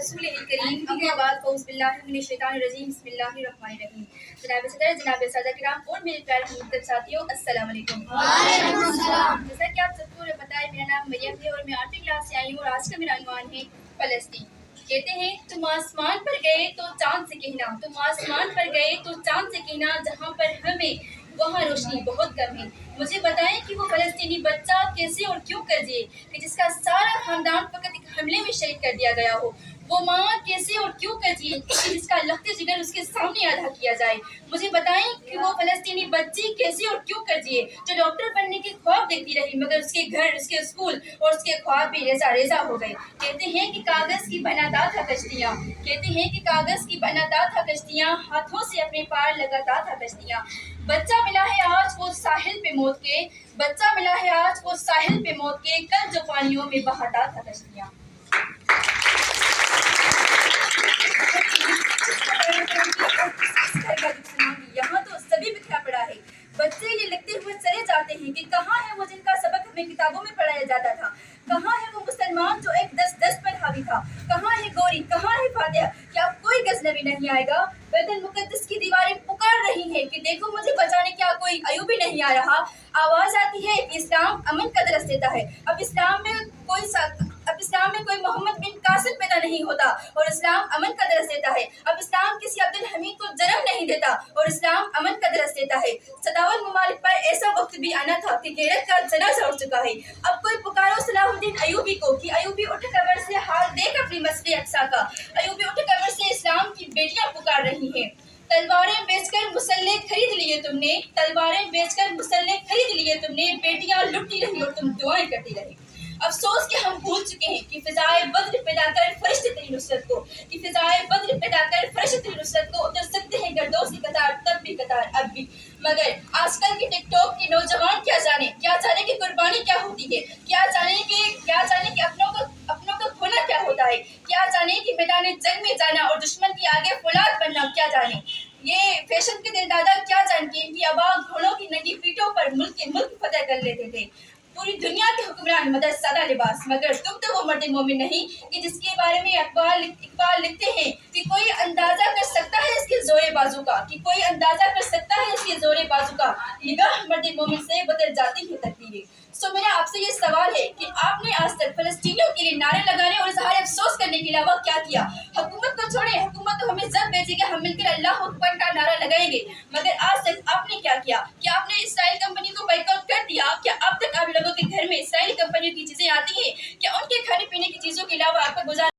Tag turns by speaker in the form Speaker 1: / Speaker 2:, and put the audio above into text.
Speaker 1: रसूल करीम अम्मा बाद फौज़ बिल्लाहि मिनश शैतानिर रजीम बिस्मिल्लाहिर रहमानिर रहीम। जनाब सदर, जनाब सादा किराम और मेरे प्यारे मुहतरम साथियों, अस्सलाम वालेकुम। वालेकुम अस्सलाम। जैसा कि आप सबको पता है, मेरा नाम मरियम है और मैं 8वीं क्लास से आई हूँ और आज का मेरा عنوان है फ़लस्तीन। कहते हैं तुम आसमान पर गए तो चांद से कहना, तुम आसमान पर गए तो चांद से कहना, जहाँ पर हमें वहाँ रोशनी बहुत कम है। मुझे बताएं कि वो फ़लस्तीनी बच्चा कैसे और क्यों कर दिए कि जिसका सारा खानदान फकत एक हमले में शहीद कर दिया गया हो। वो माँ कैसे और क्यों कर दिए कि जिसका लख्ते जिगर उसके सामने अदा किया जाए। मुझे बताएं कि वो फ़लस्तीनी बच्ची कैसे और क्यों कर दिए जो डॉक्टर बनने के ख्वाब देखती रही मगर उसके घर, उसके स्कूल और उसके ख्वाब भी रेजा रेजा हो गए। कहते हैं कि कागज़ की बनाता था कश्तियाँ, कहते हैं कि कागज़ की बनाता था कश्तियाँ, हाथों से अपने पार लगाता था कश्तियाँ। बच्चा मिला है आज वो साहिल पे मौत के, बच्चा मिला है आज वो साहिल पे मौत के, कल जो पानियों में बहाता था कश्तियाँ। यहाँ तो सभी बिखरा पड़ा है। बच्चे ये लिखते हुए चले जाते हैं कि कहाँ है वो जिनका सबक हमें किताबों में पढ़ाया जाता था, कहाँ है वो मुसलमान जो एक 10-10 पर हावी था, कहाँ है गोरी, कहाँ है फातिहा, क्या कोई गजनबी नहीं आएगा। बैतुल मुक़द्दस की दीवारें पुकार रही हैं कि देखो मुझे बचाने, क्या कोई अयूबी नहीं आ रहा। आवाज आती है कि इस्लाम अमन का दरस देता है। अब इस्लाम में कोई मोहम्मद बिन कासिम पैदा नहीं होता और इस्लाम अमन का दरस देता है। अब इस्लाम किसी अब्दुल हमीद को जन्म नहीं देता और इस्लाम अमन का दरस देता है। 57 ममालिक पर ऐसा वक्त भी आना था कि गैरत का जनाजा उठ चुका है। अब कोई पुकारो सलाहुद्दीन अयूबी को कि अयूबी उठ कब्र से हाल देख अपनी मस्जिद अक्सा का, अयूबी उठ कब्र से इस्लाम की बेटियां पुकार रही हैं। तलवारें बेचकर मुसल्ले खरीद लिए तुमने, तलवारें बेचकर मुसल्ले खरीद लिए तुमने, बेटियां लुटती रही और तुम दुआएं करती रही। अफसोस कि हम भूल चुके हैं कि फिजाए बद्र पैदा कर फरिश्ते तेरी नुसरत को, कि फिजाए बद्र पैदा कर फरिश्ते तेरी नुसरत को, उतर सकते हैं गर्दों की कतार तब भी कतार अब भी। मगर आजकल के टिकटॉक के नौजवान क्या जाने कि कुर्बानी क्या होती है, क्या जाने कि अपनों को खोना क्या होता है, क्या जाने कि मैदान जंग में जाना और दुश्मन के आगे फौलाद बनना क्या जाने। ये फैशन के दिल दादा क्या जानते हैं कि अबाग घोड़ों की नंगी पीठों पर मुल्क फतेह कर लेते थे। पूरी दुनिया के हुक्मरान मदद सादा लिबास, मगर तुम तो वो मर्द मोमिन नहीं कि जिसके बारे में इकबाल लिखते हैं कि कोई अंदाजा कर सकता है इसके जोरे बाजू का, कि कोई अंदाजा कर सकता है इसके जोरे बाजू का, निगाह मर्द मोमिन से बदल जाती है तकदीरें। सो मेरा आपसे ये सवाल है कि आपने आज तक फलस्तीनियों के लिए नारे लगाने और इज़हार अफसोस करने के अलावा क्या किया। हुकूमत को छोड़े, हुकूमत तो हमें जब भेजेगी, हम मिलकर अल्लाह अकबर का नारा लगाएंगे, मगर आज तक आपने क्या किया। क्या आपने इसराइल कंपनी को बाइकआउट कर दिया? क्या अब तक आप लोगों के घर में इसराइली कंपनियों की चीजें आती हैं? क्या उनके खाने पीने की चीजों के अलावा आपका गुजारा